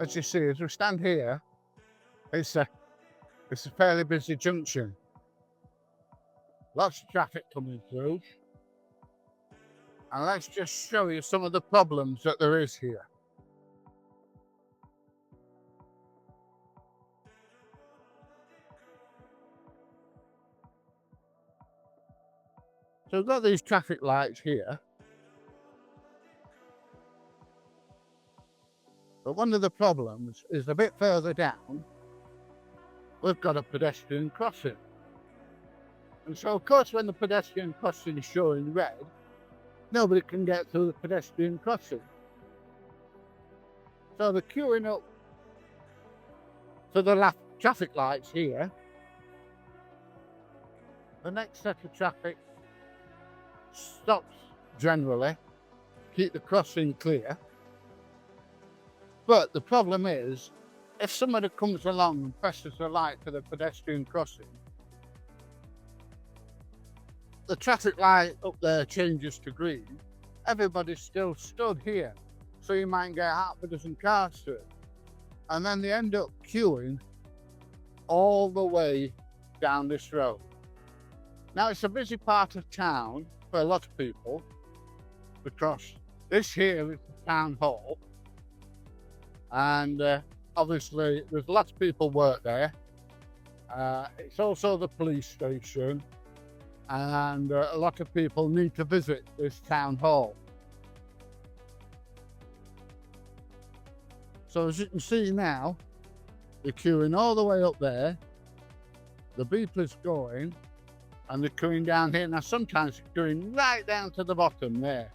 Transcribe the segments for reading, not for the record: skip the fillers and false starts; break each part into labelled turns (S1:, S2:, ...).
S1: As you see, as we stand here, it's a fairly busy junction. Lots of traffic coming through. And let's just show you some of the problems that there is here. So we've got these traffic lights here. But one of the problems is a bit further down, we've got a pedestrian crossing. And so of course when the pedestrian crossing is showing red, nobody can get through the pedestrian crossing. So they're queuing up for the traffic lights here. The next set of traffic stops generally, keep the crossing clear. But the problem is, if somebody comes along and presses the light for the pedestrian crossing, the traffic light up there changes to green, everybody's still stood here. So you might get half a dozen cars through. And then they end up queuing all the way down this road. Now it's a busy part of town for a lot of people, because this here is the town hall. And obviously there's lots of people work there. It's also the police station, and a lot of people need to visit this town hall. So as you can see now, they're queuing all the way up there, the beeper's going, and they're queuing down here. Now sometimes it's queuing right down to the bottom there.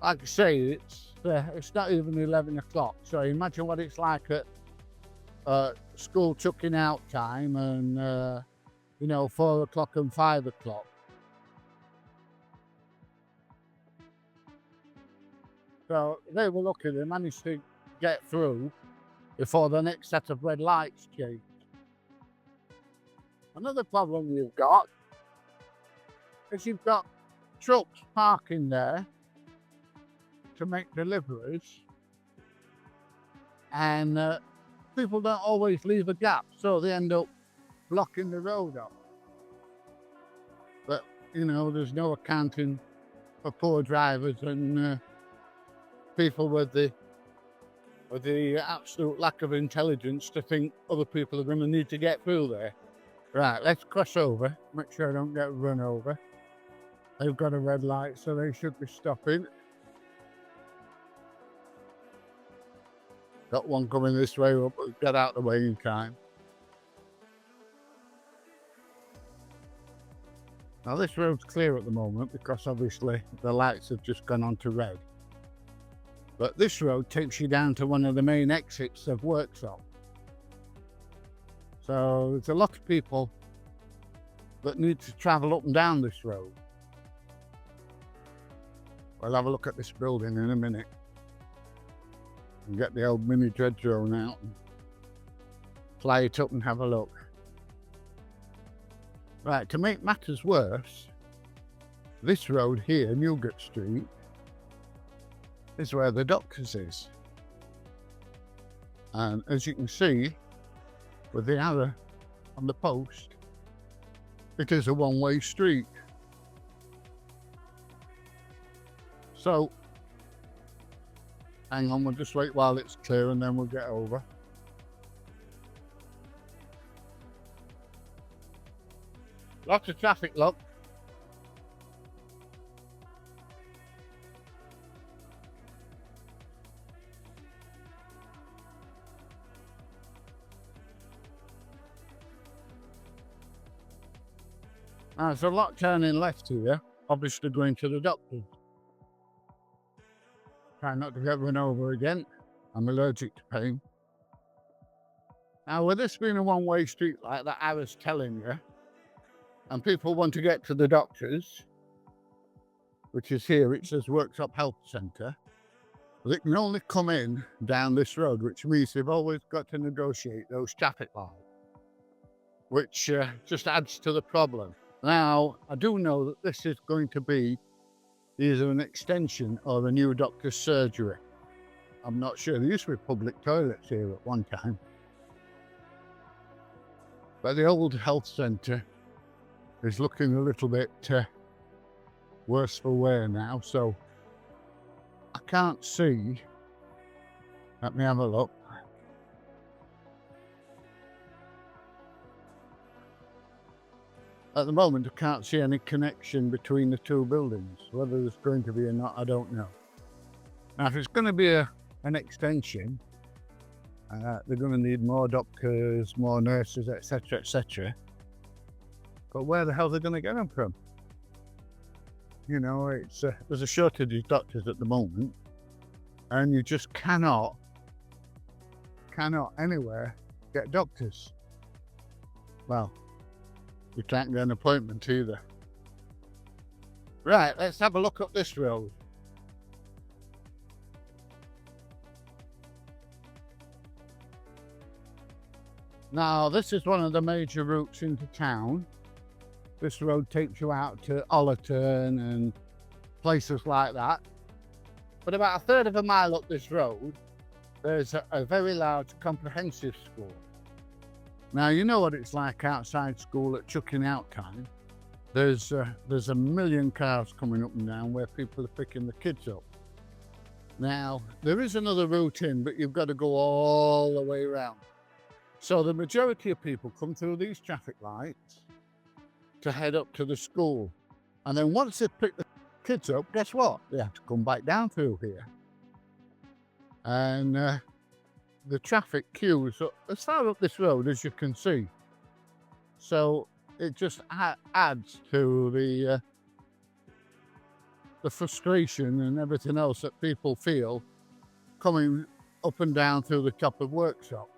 S1: Like I say, it's not even 11 o'clock, so imagine what it's like at school chucking out time and 4 o'clock and 5 o'clock. So they were lucky, they managed to get through before the next set of red lights changed. Another problem you've got is you've got trucks parking there to make deliveries, and people don't always leave a gap, so they end up blocking the road up. But there's no accounting for poor drivers and people with the absolute lack of intelligence to think other people are going to need to get through there. Right, let's cross over, make sure I don't get run over. They've got a red light, so they should be stopping. Got one coming this way, we'll get out of the way in time. Now this road's clear at the moment because obviously the lights have just gone on to red. But this road takes you down to one of the main exits of Workshop. So there's a lot of people that need to travel up and down this road. We'll have a look at this building in a minute. And get the old mini dredge drone out and fly it up and have a look. Right, to make matters worse, this road here, Newgate Street, is where the doctors is. And as you can see, with the arrow on the post, it is a one-way street. So, hang on, we'll just wait while it's clear and then we'll get over. Lots of traffic, look. Now, there's a lot turning left here, obviously going to the doctors. Try not to get run over again. I'm allergic to pain. Now, with this being a one-way street like that I was telling you, and people want to get to the doctors, which is here, it says Workshop Health Centre, they can only come in down this road, which means they've always got to negotiate those traffic lights, which just adds to the problem. Now, I do know that this is going to be either an extension or a new doctor's surgery. I'm not sure. There used to be public toilets here at one time. But the old health centre is looking a little bit worse for wear now, so I can't see. Let me have a look. At the moment, I can't see any connection between the two buildings. Whether there's going to be or not, I don't know. Now, if it's going to be an extension, they're going to need more doctors, more nurses, etc., etc. But where the hell are they going to get them from? You know, it's there's a shortage of doctors at the moment, and you just cannot anywhere get doctors. Well, you can't get an appointment either. Right, let's have a look up this road. Now, this is one of the major routes into town. This road takes you out to Ollerton and places like that. But about a third of a mile up this road, there's a very large comprehensive school. Now, you know what it's like outside school at chucking out time. There's a million cars coming up and down where people are picking the kids up. Now, there is another route in, but you've got to go all the way around. So the majority of people come through these traffic lights to head up to the school. And then once they've picked the kids up, guess what? They have to come back down through here. And the traffic queues as far up this road as you can see. So it just adds to the frustration and everything else that people feel coming up and down through the top of Workshop.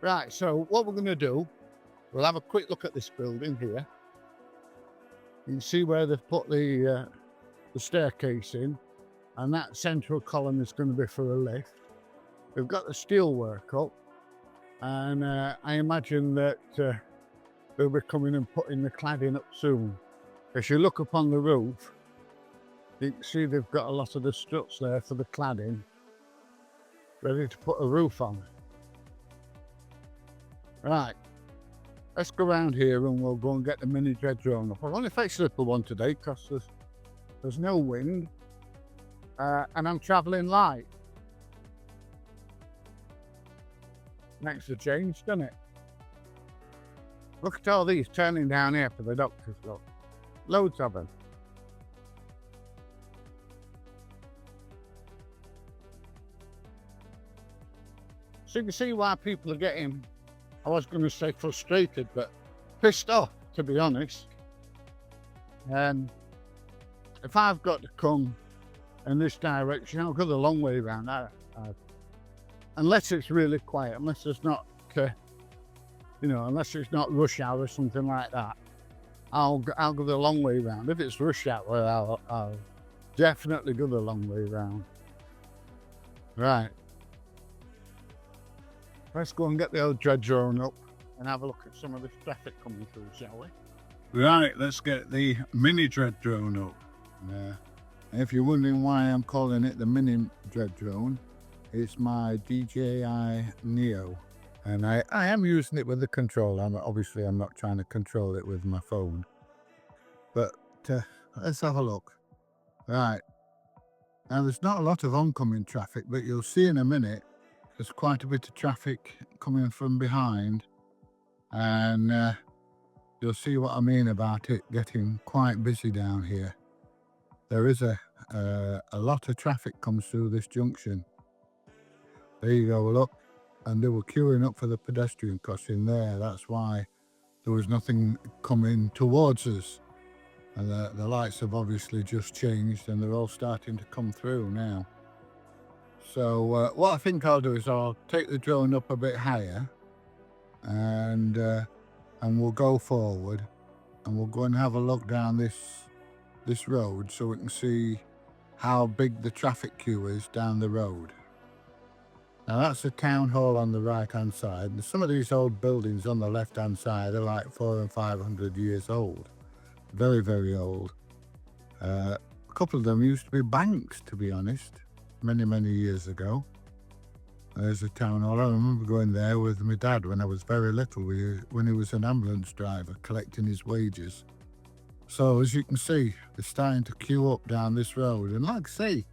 S1: Right, so what we're going to do, we'll have a quick look at this building here. You can see where they've put the staircase in, and that central column is going to be for a lift. We've got the steel work up, and I imagine that they'll be coming and putting the cladding up soon. If you look up on the roof, you can see they've got a lot of the struts there for the cladding, ready to put a roof on. Right, let's go around here and we'll go and get the mini dread drone up. I've only fetched a little one today because there's no wind, and I'm travelling light. Makes a change, doesn't it? Look at all these turning down here for the doctors, look. Loads of them. So you can see why people are getting, I was going to say frustrated, but pissed off, to be honest. If I've got to come in this direction, I'll go the long way around. Unless it's really quiet, unless there's not, unless it's not rush hour or something like that, I'll go the long way around. If it's rush hour, I'll definitely go the long way around. Right. Let's go and get the old dread drone up and have a look at some of this traffic coming through, shall we? Right, let's get the mini dread drone up. If you're wondering why I'm calling it the mini dread drone, it's my DJI Neo, and I am using it with the controller. Obviously I'm not trying to control it with my phone, but let's have a look. Right, now there's not a lot of oncoming traffic, but you'll see in a minute there's quite a bit of traffic coming from behind, and you'll see what I mean about it getting quite busy down here. There is a lot of traffic comes through this junction. There you go, look, and they were queuing up for the pedestrian crossing there. That's why there was nothing coming towards us. And the lights have obviously just changed and they're all starting to come through now. So what I think I'll do is I'll take the drone up a bit higher, and we'll go forward and we'll go and have a look down this road so we can see how big the traffic queue is down the road. Now that's the town hall on the right hand side, and some of these old buildings on the left hand side are like 400 and 500 years old. Very, very old. A couple of them used to be banks, to be honest. many years ago. There's a town hall. I remember going there with my dad when I was very little, when he was an ambulance driver collecting his wages. So as you can see, they're starting to queue up down this road, and like I say,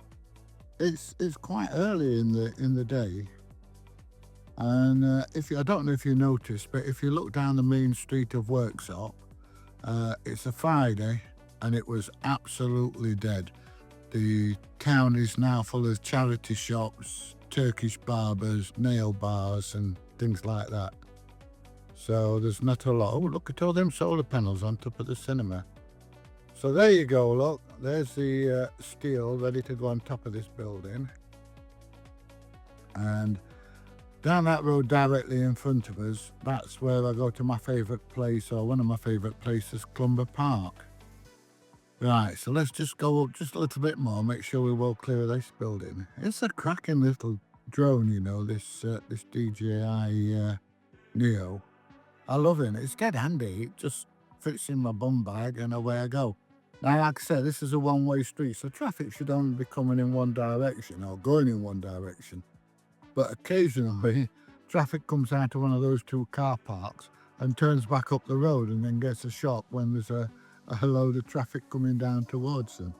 S1: it's quite early in the day. And I don't know if you noticed, but if you look down the main street of Worksop, it's a Friday, and it was absolutely dead. The town is now full of charity shops, Turkish barbers, nail bars, and things like that. So there's not a lot. Oh, look at all them solar panels on top of the cinema. So there you go, look. There's the steel ready to go on top of this building. And down that road directly in front of us, that's where I go to my favourite place, or one of my favourite places, Clumber Park. Right, so let's just go up just a little bit more, make sure we're well clear of this building. It's a cracking little drone, you know, this DJI Neo. I love it. It's dead handy. It just fits in my bum bag and away I go. Now, like I said, this is a one-way street, so traffic should only be coming in one direction or going in one direction. But occasionally, traffic comes out of one of those two car parks and turns back up the road and then gets a shock when there's a load of traffic coming down towards them.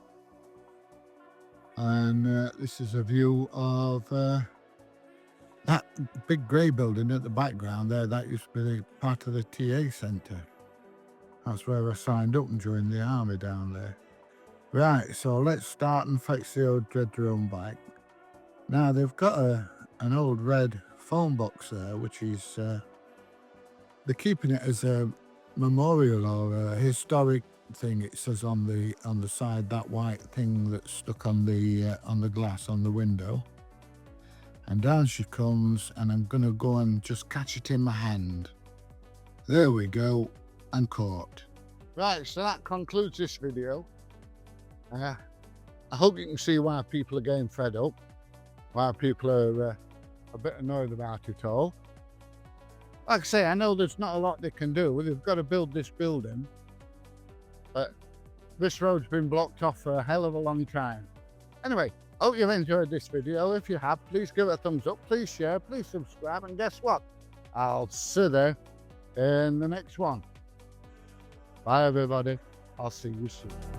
S1: And this is a view of that big grey building at the background there. That used to be part of the TA centre. That's where I signed up and joined the army down there. Right, so let's start and fetch the old dread drone back. Now they've got an old red phone box there, which is they're keeping it as a memorial or a historic thing. It says on the side, that white thing that's stuck on the glass on the window. And down she comes, and I'm gonna go and just catch it in my hand. There we go, and caught. Right, so that concludes this video. I hope you can see why people are getting fed up, why people are a bit annoyed about it all. Like I say, I know there's not a lot they can do. They've got to build this building, but this road's been blocked off for a hell of a long time. Anyway, hope you've enjoyed this video. If you have, please give it a thumbs up, please share, please subscribe, and guess what? I'll see you in the next one. Bye everybody, I'll see you soon.